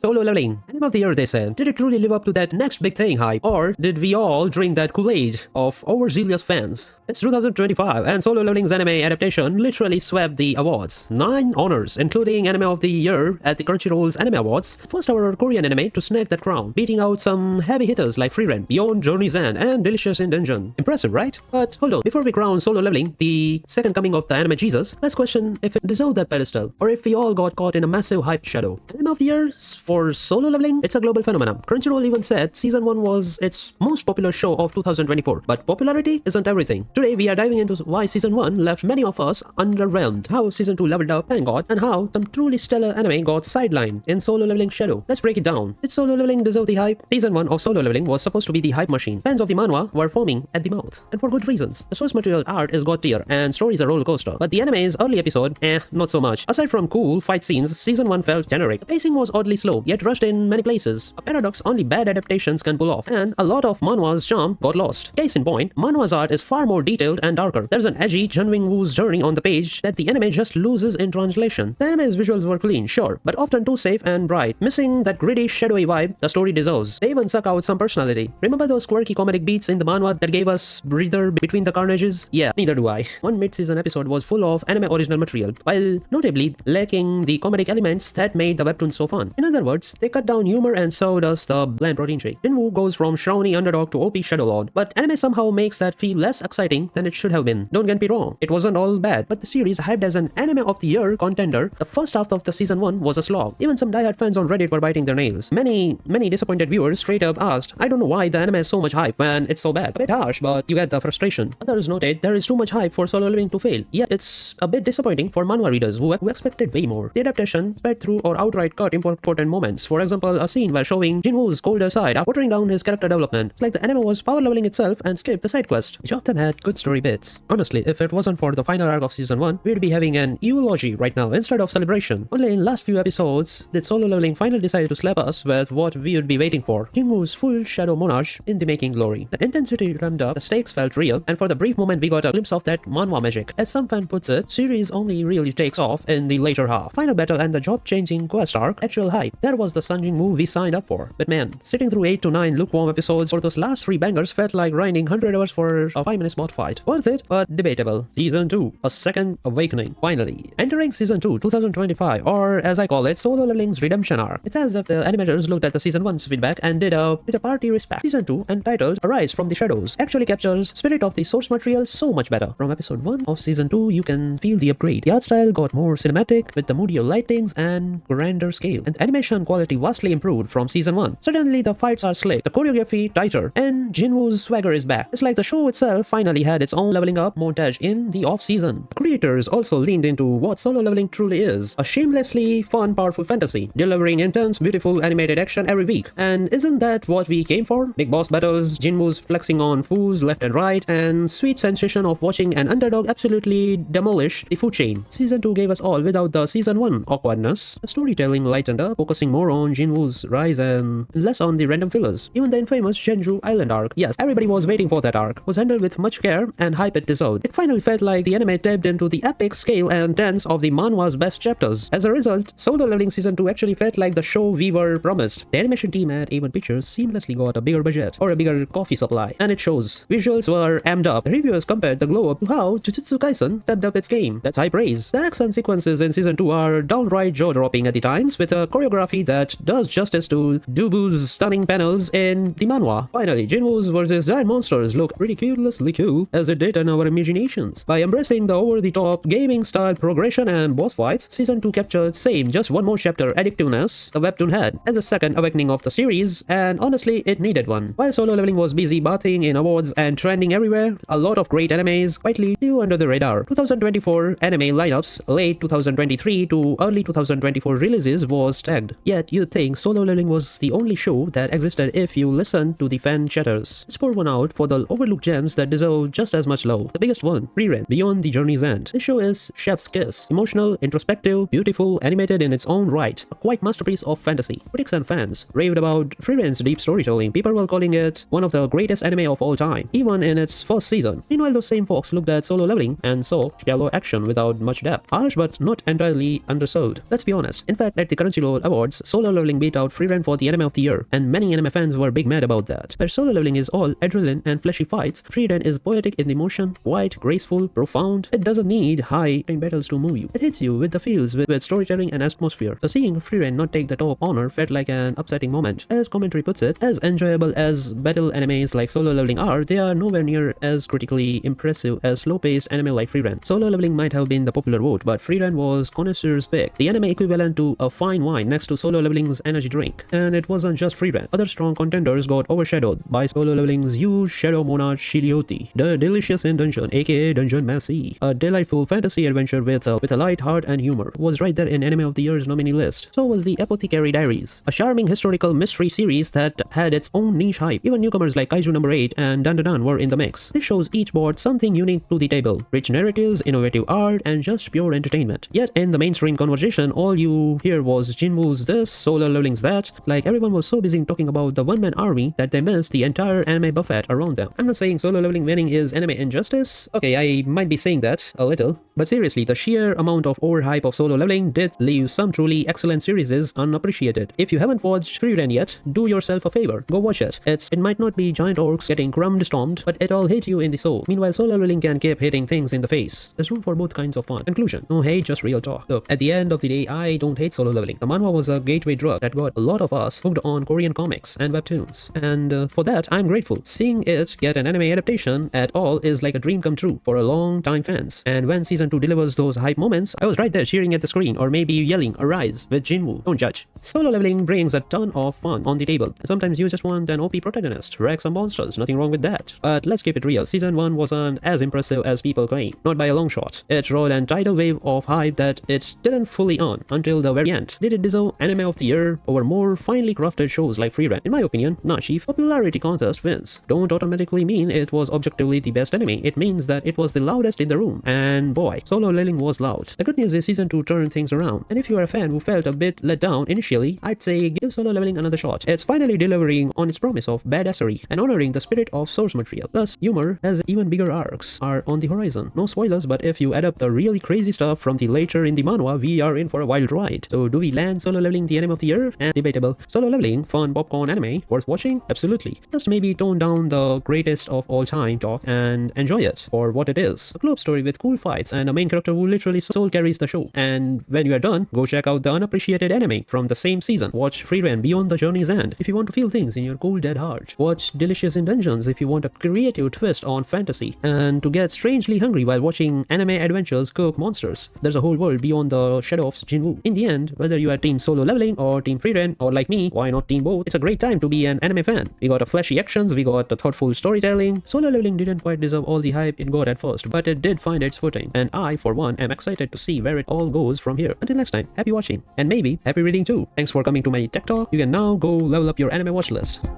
Solo Leveling. Anime of the year, they said. Did it truly live up to that next big thing hype? Or did we all drink that Kool-Aid of overzealous fans? It's 2025 and Solo Leveling's anime adaptation literally swept the awards. 9 honors, including Anime of the Year at the Crunchyroll's Anime Awards. First ever Korean anime to snag that crown, beating out some heavy hitters like Free Rent, Beyond Journey's End, and Delicious in Dungeon. Impressive, right? But hold on, before we crown Solo Leveling the second coming of the anime Jesus, let's question if it deserved that pedestal, or if we all got caught in a massive hype shadow. Anime of the Year for Solo Leveling? It's a global phenomenon. Crunchyroll even said Season 1 was its most popular show of 2024. But popularity isn't everything. Today we are diving into why Season 1 left many of us underwhelmed, how Season 2 leveled up, thank God, and how some truly stellar anime got sidelined in Solo Leveling shadow. Let's break it down. Did Solo Leveling deserve the hype? Season 1 of Solo Leveling was supposed to be the hype machine. Fans of the manhwa were foaming at the mouth, and for good reasons. The source material art is god tier, and stories are roller coaster. But the anime's early episode, not so much. Aside from cool fight scenes, Season 1 felt generic. The pacing was oddly slow, yet rushed in many places. A paradox only bad adaptations can pull off, and a lot of manhwa's charm got lost. Case in point, manhwa's art is far more detailed and darker. There's an edgy Jun Wing-woo's journey on the page that the anime just loses in translation. The anime's visuals were clean, sure, but often too safe and bright, missing that gritty, shadowy vibe the story deserves. They even suck out some personality. Remember those quirky comedic beats in the manhwa that gave us breather between the carnages? Yeah, neither do I. One mid-season episode was full of anime original material, while notably lacking the comedic elements that made the webtoon so fun. In other words, they cut down humor and served us the bland protein shake. Jinwoo goes from Shrauni underdog to OP Shadow Lord, but anime somehow makes that feel less exciting than it should have been. Don't get me wrong, it wasn't all bad, but the series hyped as an Anime of the Year contender, the first half of the Season 1 was a slog. Even some diehard fans on Reddit were biting their nails. Many disappointed viewers straight up asked, I don't know why the anime has so much hype when it's so bad. A bit harsh, but you get the frustration. Others noted there is too much hype for Solo Leveling to fail. Yet it's a bit disappointing for manhwa readers who expected way more. The adaptation sped through or outright cut important moments. For example, a scene where showing Jinwoo's colder side after watering down his character development. It's like the anime was power leveling itself and skipped the side quest, which often had good story bits. Honestly, if it wasn't for the final arc of Season 1, we'd be having an eulogy right now instead of celebration. Only in last few episodes did Solo Leveling finally decide to slap us with what we would be waiting for. Jinwoo's full shadow monarch in the making glory. The intensity ramped up, the stakes felt real, and for the brief moment we got a glimpse of that manhwa magic. As some fan puts it, series only really takes off in the later half. Final battle and the job-changing quest arc, actual hype. That was the Sun Jinwoo we signed up for. But man, sitting through 8 to 9 lukewarm episodes for those last 3 bangers felt like grinding 100 hours for a 5-minute spot fight. Worth it, but debatable. Season 2, a second awakening. Finally, entering Season 2, 2025, or as I call it, Solo Leveling's redemption arc. It's as if the animators looked at the Season 1's feedback and did a party respect. Season 2, entitled Arise from the Shadows, actually captures spirit of the source material so much better. From episode 1 of Season 2, you can feel the upgrade. The art style got more cinematic with the moodier lightings and grander scale, and the animation quality vastly improved from Season 1. Suddenly, the fights are slick, the choreography tighter, and Jinwoo's swagger is back. It's like the show itself finally had its own leveling up montage in the off-season. Creators also leaned into what Solo Leveling truly is, a shamelessly fun, powerful fantasy, delivering intense, beautiful animated action every week. And isn't that what we came for? Big boss battles, Jinwoo's flexing on foos left and right, and sweet sensation of watching an underdog absolutely demolish the food chain. Season 2 gave us all without the Season 1 awkwardness. The storytelling lightened up, focusing more on Jinwoo's rise and less on the random fillers. Even the infamous Jeonju Island arc, yes, everybody was waiting for that arc, was handled with much care and hype it deserved. It finally felt like the anime tapped into the epic scale and dance of the manhwa's best chapters. As a result, Solo Leveling Season 2 actually felt like the show we were promised. The animation team at A1 Pictures seamlessly got a bigger budget, or a bigger coffee supply, and it shows. Visuals were amped up. Reviewers compared the glow up to how Jujutsu Kaisen stepped up its game. That's high praise. The action sequences in Season 2 are downright jaw-dropping at the times, with a choreography that does justice to Dubu's stunning panels in the manhwa. Finally, Jinwoo's versus giant monsters look ridiculously cool, as it did in our imaginations. By embracing the over-the-top gaming-style progression and boss fights, Season 2 captured same just one more chapter addictiveness the webtoon had, as a second awakening of the series, and honestly, it needed one. While Solo Leveling was busy bathing in awards and trending everywhere, a lot of great animes quietly flew under the radar. 2024 anime lineups, late 2023 to early 2024 releases was tagged. Yet you'd think Solo Leveling was the only show that existed if you listened to the fan chatters. Let's pour one out for the overlooked gems that deserve just as much love. The biggest one, Free Rent, Beyond the Journey's End. This show is chef's kiss. Emotional, introspective, beautiful, animated in its own right. A quite masterpiece of fantasy. Critics and fans raved about Free Rent's deep storytelling. People were calling it one of the greatest anime of all time, even in its first season. Meanwhile, those same folks looked at Solo Leveling and saw shallow action without much depth. Harsh but not entirely undersold. Let's be honest. In fact, at the Crunchyroll Awards, months, solo leveling beat out Free Run for the anime of the year, and many anime fans were big mad about that. Where solo leveling is all adrenaline and fleshy fights, Free Run is poetic in the emotion, quiet, graceful, profound. It doesn't need high-end battles to move you. It hits you with the feels, with storytelling and atmosphere. So seeing Free Run not take the top honor felt like an upsetting moment. As commentary puts it, as enjoyable as battle animes like solo leveling are, they are nowhere near as critically impressive as slow-paced anime like Free Run. Solo leveling might have been the popular vote, but Free Run was connoisseur's pick, the anime equivalent to a fine wine next to solo leveling's energy drink. And it wasn't just Free Run. Other strong contenders got overshadowed by solo leveling's huge shadow monarch Shiriote, the delicious in dungeon, aka Dungeon Massey. A delightful fantasy adventure with a light heart and humor. Was right there in Anime of the Year's nominee list. So was the Apothecary Diaries, a charming historical mystery series that had its own niche hype. Even newcomers like Kaiju number 8 and Dandadan were in the mix. These shows each brought something unique to the table. Rich narratives, innovative art, and just pure entertainment. Yet in the mainstream conversation, all you hear was Jinwoo's this, solo leveling's that. Like everyone was so busy talking about the one-man army that they missed the entire anime buffet around them. I'm not saying solo leveling winning is anime injustice. Okay, I might be saying that a little. But seriously, the sheer amount of overhype of solo leveling did leave some truly excellent series unappreciated. If you haven't watched Free Run yet, do yourself a favor. Go watch it. It might not be giant orcs getting stormed, but it all hit you in the soul. Meanwhile, solo leveling can keep hitting things in the face. There's room for both kinds of fun. Conclusion. No hate, just real talk. Look, at the end of the day, I don't hate solo leveling. The manhwa was a gateway drug that got a lot of us hooked on Korean comics and webtoons. And for that, I'm grateful. Seeing it get an anime adaptation at all is like a dream come true for a long time fans. And when season 2 delivers those hype moments, I was right there cheering at the screen or maybe yelling, "Arise" with Jinwoo. Don't judge. Solo leveling brings a ton of fun on the table. Sometimes you just want an OP protagonist, wreck some monsters, nothing wrong with that. But let's keep it real, season 1 wasn't as impressive as people claim, not by a long shot. It rode an tidal wave of hype that it didn't fully earn until the very end. Did it deserve anime of the year over more finely crafted shows like Free Run? In my opinion, nah chief. Popularity contest wins don't automatically mean it was objectively the best anime. It means that it was the loudest in the room, and boy, solo leveling was loud. The good news is season 2 turned things around, and if you are a fan who felt a bit let down initially, I'd say give solo leveling another shot. It's finally delivering on its promise of badassery and honoring the spirit of source material. Plus, humor has even bigger arcs are on the horizon. No spoilers, but if you add up the really crazy stuff from the later in the manhwa, we are in for a wild ride. So do we land solo leveling the anime of the year? And debatable. Solo leveling, fun popcorn anime, worth watching? Absolutely. Just maybe tone down the greatest of all time talk and enjoy it for what it is. A globe story with cool fights and a main character who literally soul carries the show. And when you are done, go check out the unappreciated anime from the same season. Watch Free Run Beyond the Journey's End if you want to feel things in your cold dead heart. Watch Delicious in Dungeons if you want a creative twist on fantasy and to get strangely hungry while watching anime adventures cook monsters. There's a whole world beyond the shadow of Jinwoo. In the end, whether you are team solo leveling or team Free Run or like me, why not team both? It's a great time to be an anime fan. We got a flashy actions, we got a thoughtful storytelling. Solo leveling didn't quite deserve all the hype it got at first, but it did find its footing, and I, for one, am excited to see where it all goes from here. Until next time, happy watching, and maybe happy reading too. Thanks for coming to my tech talk. You can now go level up your anime watch list.